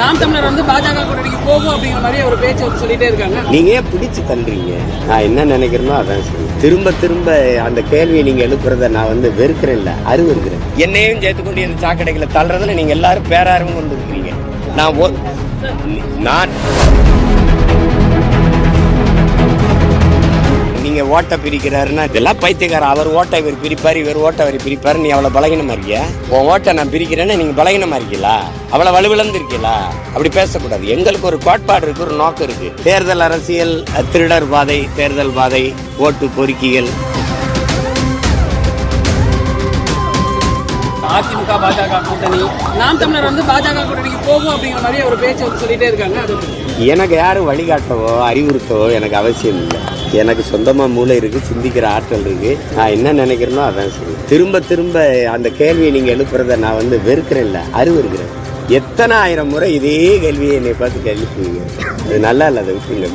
நாம் தமிழர் வந்து பாஜக கூட்டணிக்கு போகும் அப்படிங்கிற மாதிரி ஒரு பேச்சு வந்து சொல்லிட்டே இருக்காங்க. நீங்க ஏன் பிடிச்சு தள்ளுறீங்க? நான் என்ன நினைக்கிறேனோ அதான் சொல்லுங்க. திரும்ப திரும்ப அந்த கேள்வியை நீங்க எழுப்புறத நான் வந்து வெறுக்கிறேன், இல்ல அருவருக்கிறேன். என்னையும் சேர்த்துக்கொண்டு இந்த சாக்கடைகளை தள்ளுறதுல நீங்க எல்லாரும் பேரார்வம் கொண்டு இருக்கிறீங்க. நான் நீங்க ஓட்டை பிரிக்கிறாருன்னா இதெல்லாம் பைத்தியக்காரன். அவர் ஓட்டை இவர் பிரிப்பாரு, இவர் ஓட்டை அவர் பிரிப்பாரு. நீ அவ்வளவு பலகீனமா இருக்கியா? உன் ஓட்டை நான் பிரிக்கிறேன்னு நீங்க பலகீனமா இருக்கீங்களா? அவ்வளவு வலுவிழந்து இருக்கீங்களா? அப்படி பேசக்கூடாது. எங்களுக்கு ஒரு கோட்பாடு இருக்கு, ஒரு நோக்கம் இருக்கு. தேர்தல் அரசியல், திருடர் பாதை, தேர்தல் பாதை, ஓட்டு பொறுக்கிகள். அதிமுக பாஜக கூட்டணி, நாம் தமிழர் வந்து பாஜக கூட்டணிக்கு போகும் அப்படிங்கிற மாதிரி ஒரு பேச்சு வந்து சொல்லிட்டே இருக்காங்க. எனக்கு யாரும் வழிகாட்டவோ அறிவுறுத்தவோ எனக்கு அவசியம் இல்லை. எனக்கு சொந்தமா மூளை இருக்கு, சிந்திக்கிற ஆற்றல் இருக்கு. நான் என்ன நினைக்கிறேனோ அதான் சரி. திரும்ப திரும்ப அந்த கேள்வியை நீங்க எழுப்புறத நான் வந்து வெறுக்கிறேன், இல்ல அருவருக்கிறேன். எத்தனை ஆயிரம் முறை இதே கேள்வியை என்னை பார்த்து கேள்விப்பீங்க. அது நல்லா இல்ல, அதை விட்டுங்க.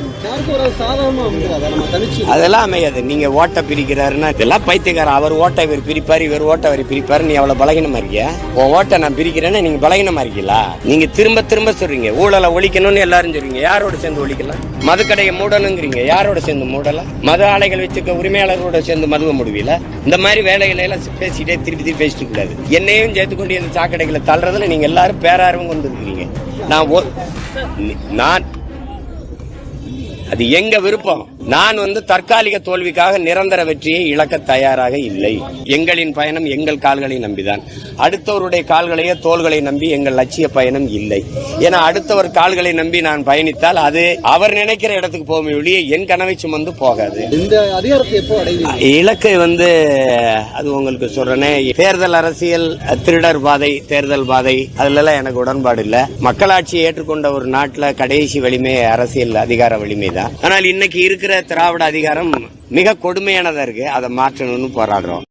அதெல்லாம் அமையாது. நீங்க ஓட்டை பிரிக்கிறாருன்னா இதெல்லாம் பைத்தியக்காரன். அவர் ஓட்டை இவர் பிரிப்பாரு, இவர் ஓட்டை அவர் பிரிப்பாரு. நீ அவ்வளவு பலகீனமா இருக்கியா? உன் ஓட்டை நான் பிரிக்கிறேன்னு நீங்க பலகீனமா இருக்கீங்களா? நீங்க திரும்ப திரும்ப சொல்றீங்க ஊழலை ஒழிக்கணும்னு எல்லாரும் சொல்றீங்க. யாரோட சேர்ந்து ஒழிக்கலாம்? மதுக்கடையை மூடணுங்கிறீங்க. யாரோட சேர்ந்து மூடலாம்? மது ஆலைகள் வச்சுக்க உரிமையாளர்களோட சேர்ந்து மதுவை முடிவில இந்த மாதிரி வேலைகளை எல்லாம் பேசிட்டே திருப்பி பேசிட்டு கூடாது. என்னையும் சேர்த்துக்கொண்டு இந்த சாக்கடைகளை தள்ளுறதுல நீங்க எல்லாரும் பேரார்வம் கொண்டு இருக்கிறீங்க. நான் அது எங்க விருப்பம். நான் வந்து தற்காலிக தோல்விக்காக நிரந்தர வெற்றியை இழக்க தயாராக இல்லை. எங்களின் பயணம் எங்கள் கால்களை நம்பிதான். அடுத்தவருடைய கால்களையோ தோள்களை நம்பி எங்கள் லட்சிய பயணம் இல்லை. ஏன்னா அடுத்தவர் கால்களை நம்பி நான் பயணித்தால் அது அவர் நினைக்கிற இடத்துக்கு போகும் ஒழிய என் கனவை சுமந்து போகாது. இந்த அதிகாரத்தை எப்போ அடைவீங்க? இலக்கை வந்து அது உங்களுக்கு சொல்றேனே, தேர்தல் அரசியல், திருடர் பாதை, தேர்தல் பாதை, அதுல எல்லாம் எனக்கு உடன்பாடு இல்ல. மக்களாட்சியை ஏற்றுக்கொண்ட ஒரு நாட்டுல கடைசி வலிமை அரசியல் அதிகார வலிமை தான். ஆனால் இன்னைக்கு இருக்கிற திராவிட அதிகாரம் மிக கொடுமையானதா இருக்கு. அதை மாற்றணும்னு போராடுறோம்.